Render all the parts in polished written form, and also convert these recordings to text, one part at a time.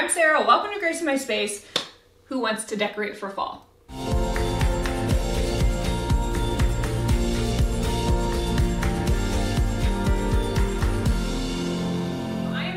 I'm Sarah, welcome to Grace in My Space. Who wants to decorate for fall?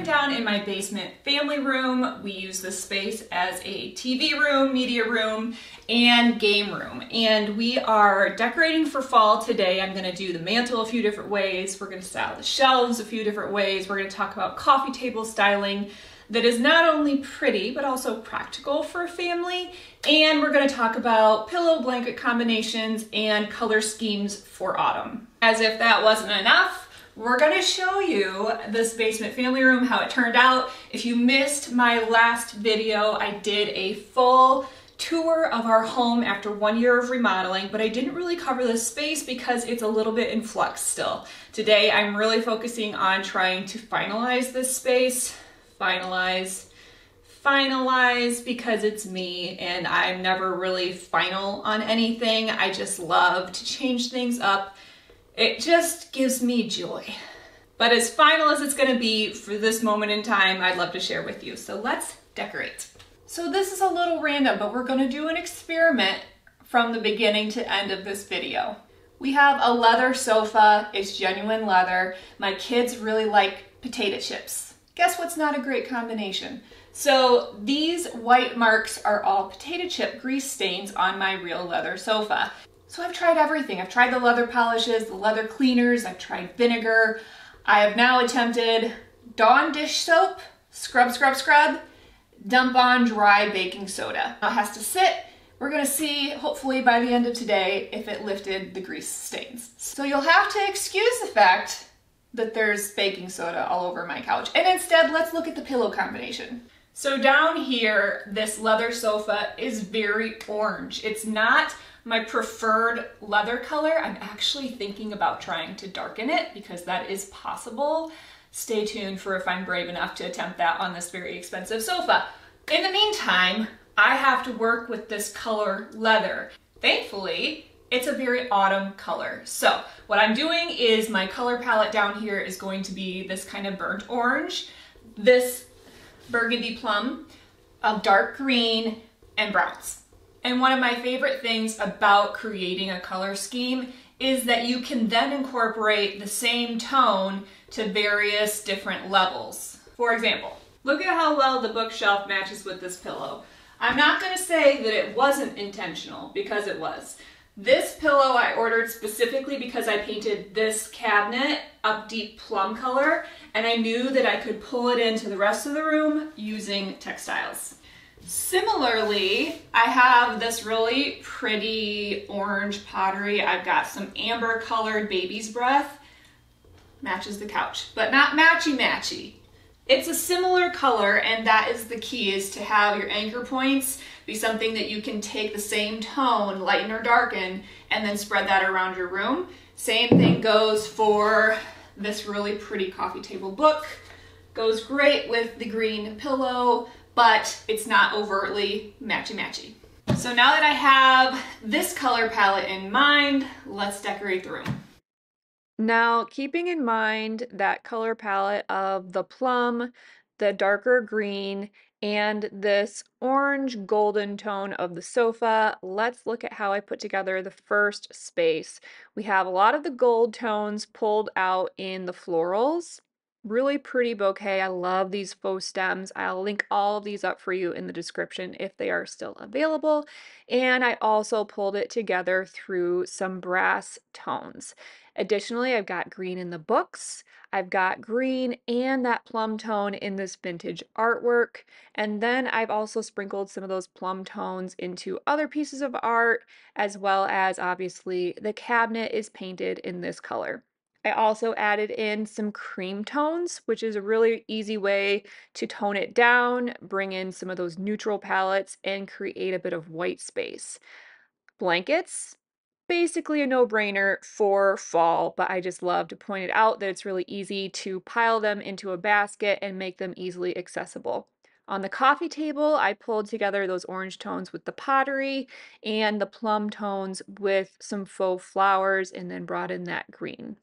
Down in my basement family room. We use this space as a TV room, media room, and game room. And we are decorating for fall today. I'm gonna do the mantle a few different ways. We're gonna style the shelves a few different ways. We're gonna talk about coffee table styling that is not only pretty, but also practical for a family. And we're gonna talk about pillow blanket combinations and color schemes for autumn. As if that wasn't enough, we're gonna show you this basement family room, how it turned out. If you missed my last video, I did a full tour of our home after 1 year of remodeling, but I didn't really cover this space because it's a little bit in flux still. Today, I'm really focusing on trying to finalize this space. Finalize because it's me and I'm never really final on anything. I just love to change things up. It just gives me joy. But as final as it's gonna be for this moment in time, I'd love to share with you. So let's decorate. So this is a little random, but we're gonna do an experiment from the beginning to end of this video. We have a leather sofa, it's genuine leather. My kids really like potato chips. Guess what's not a great combination? So these white marks are all potato chip grease stains on my real leather sofa. So I've tried everything. I've tried the leather polishes, the leather cleaners, I've tried vinegar. I have now attempted Dawn dish soap, scrub, dump on dry baking soda. Now it has to sit. We're gonna see, hopefully by the end of today, if it lifted the grease stains. So you'll have to excuse the fact that there's baking soda all over my couch. And instead, let's look at the pillow combination. So down here, this leather sofa is very orange. It's not my preferred leather color. I'm actually thinking about trying to darken it because that is possible. Stay tuned for if I'm brave enough to attempt that on this very expensive sofa. In the meantime, I have to work with this color leather. Thankfully, it's a very autumn color. So what I'm doing is my color palette down here is going to be this kind of burnt orange, this burgundy plum, a dark green, and browns. And one of my favorite things about creating a color scheme is that you can then incorporate the same tone to various different levels. For example, look at how well the bookshelf matches with this pillow. I'm not gonna say that it wasn't intentional because it was. This pillow I ordered specifically because I painted this cabinet a deep plum color and I knew that I could pull it into the rest of the room using textiles. Similarly, I have this really pretty orange pottery. I've got some amber colored baby's breath. Matches the couch, but not matchy-matchy. It's a similar color, and that is the key, is to have your anchor points be something that you can take the same tone, lighten or darken, and then spread that around your room. Same thing goes for this really pretty coffee table book. Goes great with the green pillow, but it's not overtly matchy-matchy. So now that I have this color palette in mind, let's decorate the room. Now, keeping in mind that color palette of the plum, the darker green, and this orange golden tone of the sofa, let's look at how I put together the first space. We have a lot of the gold tones pulled out in the florals. Really pretty bouquet. I love these faux stems. I'll link all of these up for you in the description if they are still available. And I also pulled it together through some brass tones. Additionally, I've got green in the books. I've got green and that plum tone in this vintage artwork. And then I've also sprinkled some of those plum tones into other pieces of art, as well as obviously the cabinet is painted in this color. I also added in some cream tones, which is a really easy way to tone it down, bring in some of those neutral palettes, and create a bit of white space. Blankets, basically a no-brainer for fall, but I just love to point it out that it's really easy to pile them into a basket and make them easily accessible. On the coffee table, I pulled together those orange tones with the pottery and the plum tones with some faux flowers and then brought in that green.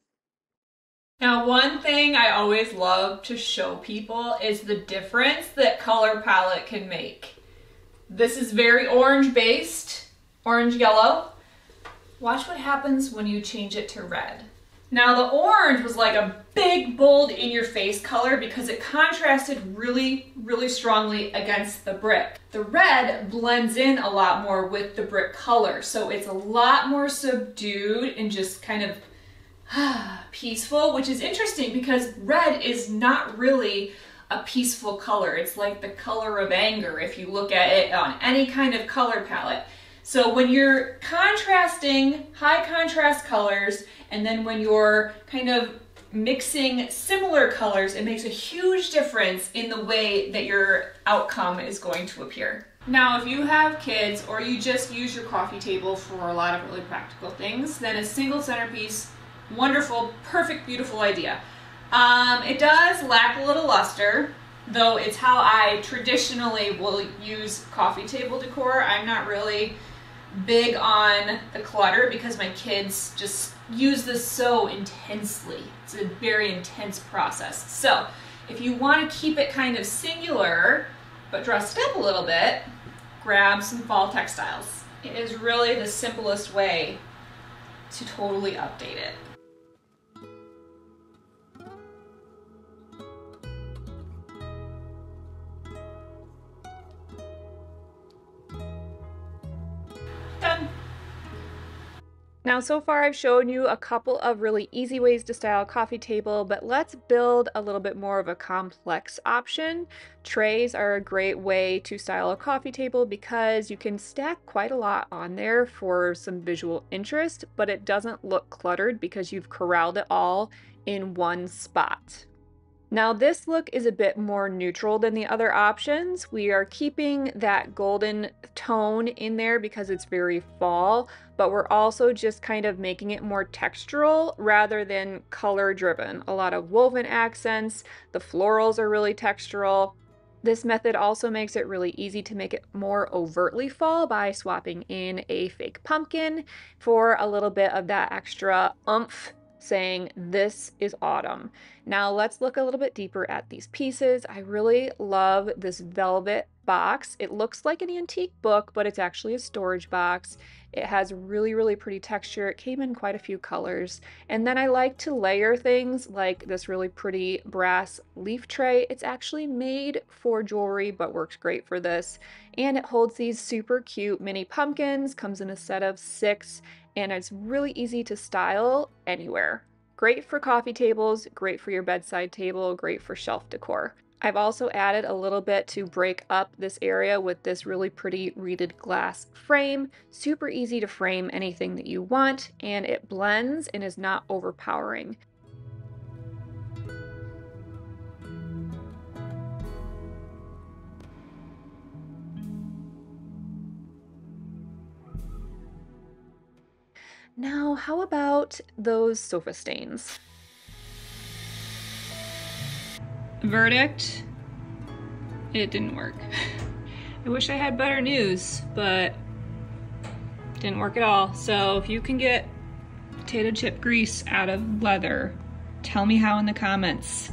Now, one thing I always love to show people is the difference that color palette can make. This is very orange based, orange yellow. Watch what happens when you change it to red. Now the orange was like a big, bold, in your face color because it contrasted really, really strongly against the brick. The red blends in a lot more with the brick color, so it's a lot more subdued and just kind of peaceful, which is interesting because red is not really a peaceful color. It's like the color of anger if you look at it on any kind of color palette. So when you're contrasting high contrast colors and then when you're kind of mixing similar colors, it makes a huge difference in the way that your outcome is going to appear. Now, if you have kids or you just use your coffee table for a lot of really practical things, then a single centerpiece, wonderful, perfect, beautiful idea. It does lack a little luster, though it's how I traditionally will use coffee table decor. I'm not really big on the clutter because my kids just use this so intensely. It's a very intense process. So if you want to keep it kind of singular but dressed up a little bit, grab some fall textiles. It is really the simplest way to totally update it. Done. Now, so far I've shown you a couple of really easy ways to style a coffee table, but let's build a little bit more of a complex option. Trays are a great way to style a coffee table because you can stack quite a lot on there for some visual interest, but it doesn't look cluttered because you've corralled it all in one spot. Now this look is a bit more neutral than the other options. We are keeping that golden tone in there because it's very fall, but we're also just kind of making it more textural rather than color driven. A lot of woven accents, the florals are really textural. This method also makes it really easy to make it more overtly fall by swapping in a fake pumpkin for a little bit of that extra oomph, saying this is autumn. Now let's look a little bit deeper at these pieces. I really love this velvet box. It looks like an antique book, but it's actually a storage box. It has really, really pretty texture. It came in quite a few colors. And then I like to layer things like this really pretty brass leaf tray. It's actually made for jewelry, but works great for this. And it holds these super cute mini pumpkins, comes in a set of 6, and it's really easy to style anywhere. Great for coffee tables, great for your bedside table, great for shelf decor. I've also added a little bit to break up this area with this really pretty reeded glass frame. Super easy to frame anything that you want, and it blends and is not overpowering. Now, how about those sofa stains? Verdict, it didn't work. I wish I had better news, but it didn't work at all. So if you can get potato chip grease out of leather, tell me how in the comments.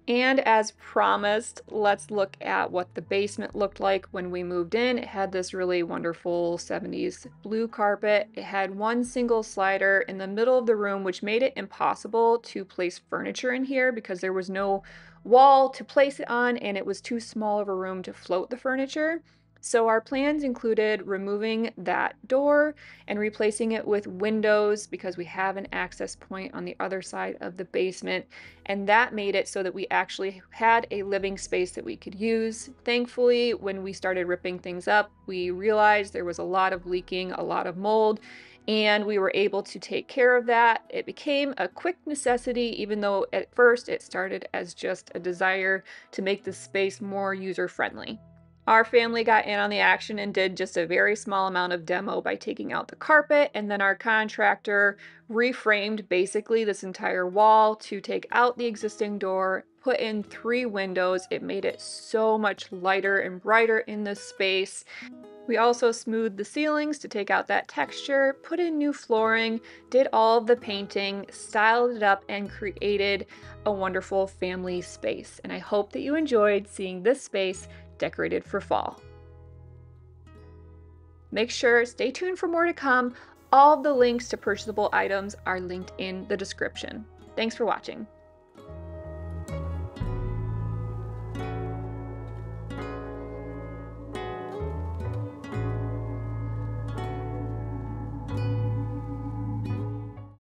And as promised, let's look at what the basement looked like when we moved in. It had this really wonderful 70s blue carpet. It had one single slider in the middle of the room, which made it impossible to place furniture in here because there was no wall to place it on and it was too small of a room to float the furniture. So our plans included removing that door and replacing it with windows because we have an access point on the other side of the basement, and that made it so that we actually had a living space that we could use. Thankfully, when we started ripping things up, we realized there was a lot of leaking, a lot of mold, and we were able to take care of that. It became a quick necessity, even though at first it started as just a desire to make the space more user-friendly. Our family got in on the action and did just a very small amount of demo by taking out the carpet, and then our contractor reframed basically this entire wall to take out the existing door, put in 3 windows. It made it so much lighter and brighter in this space. We also smoothed the ceilings to take out that texture, put in new flooring, did all of the painting, styled it up, and created a wonderful family space. And I hope that you enjoyed seeing this space decorated for fall. Make sure, stay tuned for more to come. All of the links to purchasable items are linked in the description. Thanks for watching.